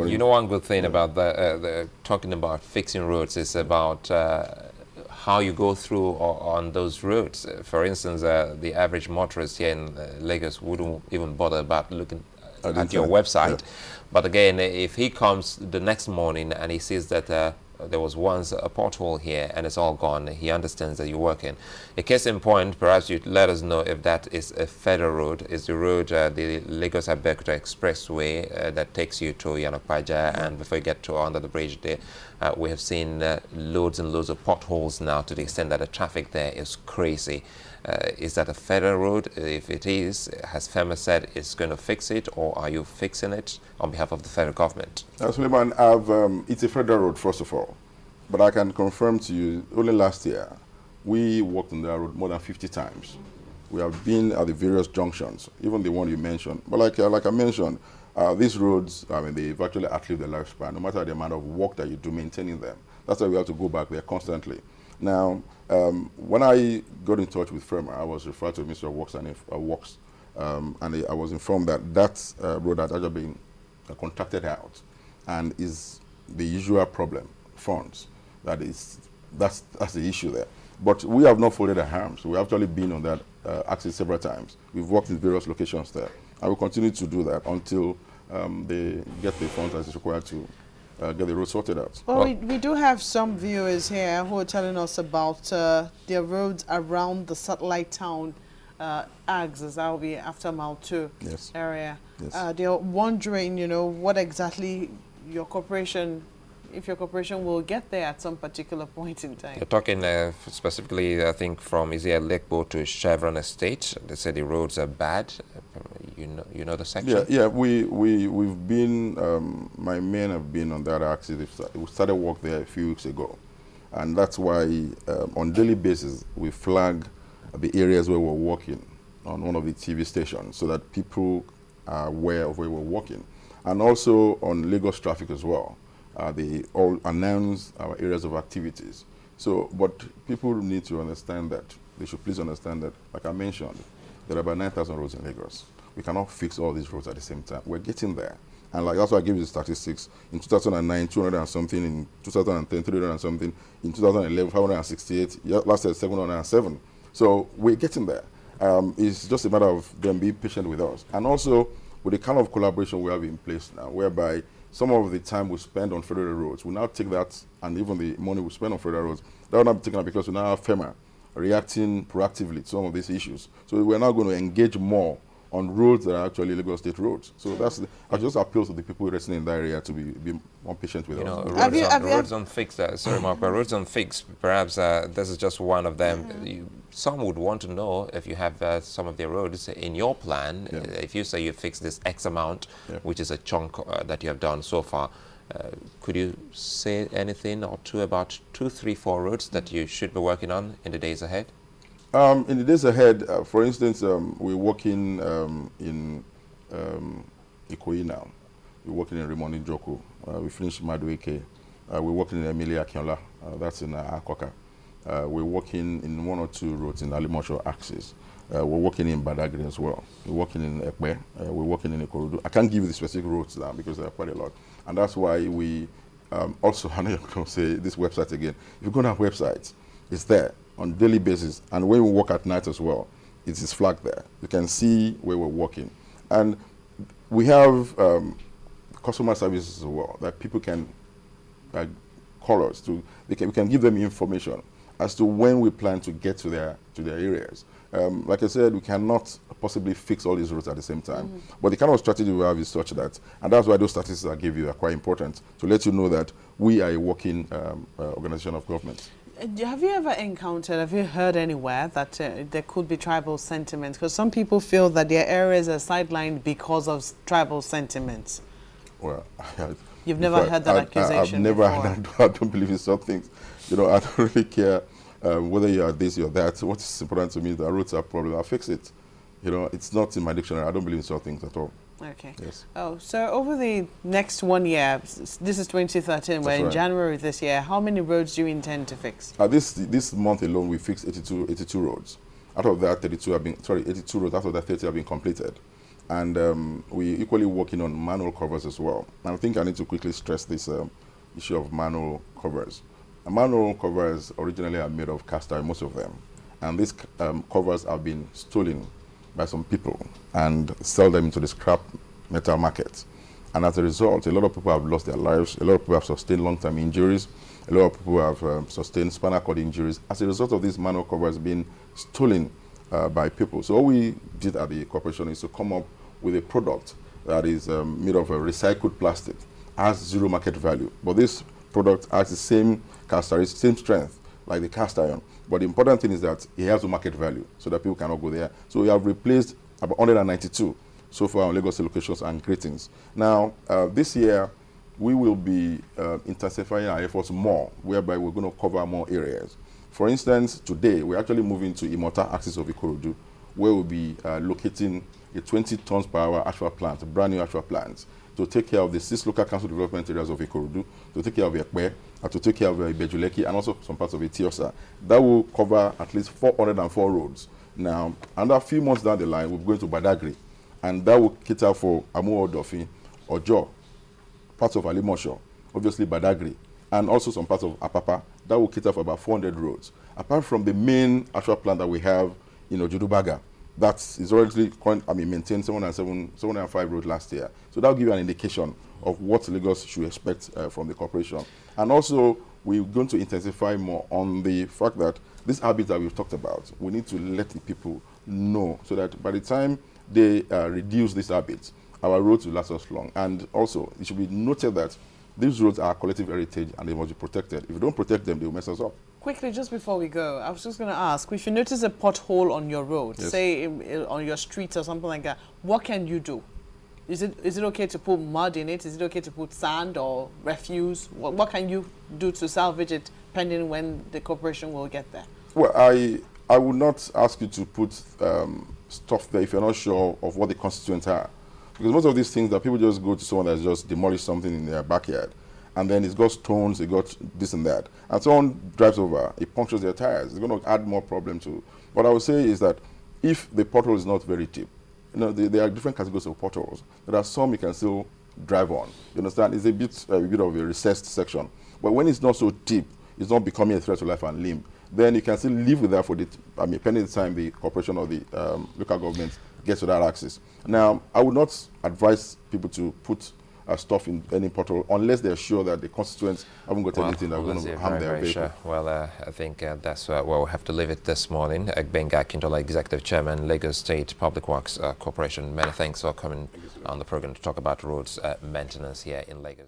You know, one good thing about the talking about fixing roads is about how you go through on those roads. For instance, the average motorist here in Lagos wouldn't even bother about looking at your website. Yeah. But again, if he comes the next morning and he sees that there was once a pothole here and it's all gone, he understands that you're working. A case in point, perhaps you'd let us know if that is a federal road. Is the road the Lagos-Abeokuta Expressway that takes you to Yanokpaja, and before you get to under the bridge there, we have seen loads and loads of potholes now, to the extent that the traffic there is crazy. Is that a federal road? If it is, has FEMA said it's going to fix it, or are you fixing it on behalf of the federal government? Suleiman, it's a federal road, first of all. But I can confirm to you, only last year, we walked on that road more than 50 times. We have been at the various junctions, even the one you mentioned. But like I mentioned, these roads, I mean, they've actually outlived their lifespan, no matter the amount of work that you do maintaining them. That's why we have to go back there constantly. Now, when I got in touch with FEMA, I was referred to the Ministry of Works, and I was informed that that road had actually been contracted out, and is the usual problem, funds. That's the issue there. But we have not folded our arms. We've actually been on that axis several times. We've worked in various locations there. I will continue to do that until they get the funds as is required to get the road sorted out. Well, we do have some viewers here who are telling us about their roads around the satellite town, Ags, as that will be after Mile 2 area. Yes. They're wondering, you know, what exactly your corporation, if your corporation will get there at some particular point in time. You're talking specifically, I think, from Lekbo to Chevron Estate. They say the roads are bad. You know the section? Yeah. We've been. My men have been on that axis. We started work there a few weeks ago, and that's why on daily basis we flag the areas where we're working on one of the TV stations, so that people are aware of where we're working, and also on Lagos traffic as well. They all announce our areas of activities. So, but people need to understand that, they should please understand that, like I mentioned, there are about 9,000 roads in Lagos. We cannot fix all these roads at the same time. We're getting there. And like that's why I gave you the statistics. In 2009, 200 and something. In 2010, 300 and something. In 2011, 568. Last year, 707. So we're getting there. It's just a matter of them being patient with us. And also, with the kind of collaboration we have in place now, whereby some of the time we spend on federal roads, we now take that, and even the money we spend on federal roads, that will not be taken up because we now have FEMA reacting proactively to some of these issues. So we're now going to engage more on roads that are actually Lagos State roads. So I just appeal to the people residing in that area to be more patient with us. Roads on fix, sorry Mark, but roads on fix, perhaps this is just one of them. Some would want to know if you have some of their roads in your plan. If you say you fix this X amount, which is a chunk that you have done so far, could you say anything or two about 2, 3, 4 roads that you should be working on in the days ahead? In the days ahead, for instance, we're working in Ikoyi now. We're working in Raymond Njoku. We finished Madueke. We're working in Emilia Akinola. That's in Akoka. We're working in 1 or 2 roads in Alimosho axis. We're working in Badagry as well. We're working in Ekpe. We're working in Ikorodu. I can't give you the specific roads now because there are quite a lot. And that's why we also, I know you're going to say this website again. If you go on our website, it's there on daily basis. And when we work at night as well, it is flagged there. You can see where we're working. And we have customer services as well that people can call us to. We can give them information as to when we plan to get to their areas. Like I said, we cannot possibly fix all these roads at the same time. But the kind of strategy we have is such that, and that's why those statistics I gave you are quite important, to let you know that we are a working organization of government. Have you ever encountered, have you heard anywhere that there could be tribal sentiments? Because some people feel that their areas are sidelined because of tribal sentiments. Well, you've never heard that accusation? I've never had that. I don't believe in some things. You know, I don't really care whether you are this or that. What is important to me is that roads are a problem. I'll fix it. You know, it's not in my dictionary. I don't believe in some things at all. Okay. Yes. Oh, so over the next 1 year, this is 2013, we're in January this year, how many roads do you intend to fix? This month alone, we fixed 82 roads. Out of that, 82 roads, out of that 30 have been completed. And we're equally working on manual covers as well. And I think I need to quickly stress this issue of manual covers. Manual covers originally are made of cast iron, most of them. And these covers have been stolen by some people and sell them into the scrap metal market. And as a result, a lot of people have lost their lives, a lot of people have sustained long-term injuries, a lot of people have sustained spinal cord injuries as a result of these manual covers being stolen by people. So what we did at the corporation is to come up with a product that is made of a recycled plastic, has zero market value. But this product has the same characteristics, same strength like the cast iron. But the important thing is that it has no market value so that people cannot go there. So we have replaced about 192 so far on Lagos locations and greetings. Now, this year, we will be intensifying our efforts more, whereby we're going to cover more areas. For instance, today, we're actually moving to Imota axis of Ikorodu, where we'll be locating a 20 tons per hour actual plant, a brand new actual plant, to take care of the 6 local council development areas of Ikorodu, to take care of Ekpe, and to take care of Ibejuleki, and also some parts of Etiosa. That will cover at least 404 roads. Now, and a few months down the line, we're going to Badagry, and that will cater for Amu Odofin, Ojo, parts of Alimosho, obviously Badagry, and also some parts of Apapa. That will cater for about 400 roads. Apart from the main actual plant that we have in Ojudubaga, that is already maintained 705 roads last year. So that will give you an indication of what Lagos should expect from the corporation. And also, we're going to intensify more on the fact that this habit that we've talked about, we need to let the people know so that by the time they reduce this habit, our roads will last us long. And also, it should be noted that these roads are collective heritage and they must be protected. If you don't protect them, they will mess us up. Quickly, just before we go, I was just going to ask, if you notice a pothole on your road, Yes. say on your street or something like that, what can you do? Is it okay to put mud in it? Is it okay to put sand or refuse? What can you do to salvage it, pending when the corporation will get there? Well, I would not ask you to put stuff there if you're not sure of what the constituents are. Because most of these things that people just go to someone that's just demolished something in their backyard, and then it's got stones, it got this and that. And someone drives over, it punctures their tires. It's going to add more problem to. What I would say is that if the pothole is not very deep, there are different categories of potholes. There are some you can still drive on. You understand? It's a bit of a recessed section. But when it's not so deep, it's not becoming a threat to life and limb, then you can still live with that for pending the time the corporation or the local government gets to that axis. Now, I would not advise people to put stuff in any pothole unless they're sure that the constituents haven't got anything that going to harm their vehicle. Sure. Well, I think that's where we'll have to leave it this morning. Gbenga Akintola, Executive Chairman, Lagos State Public Works Corporation. Many thanks for coming on the program to talk about roads maintenance here in Lagos.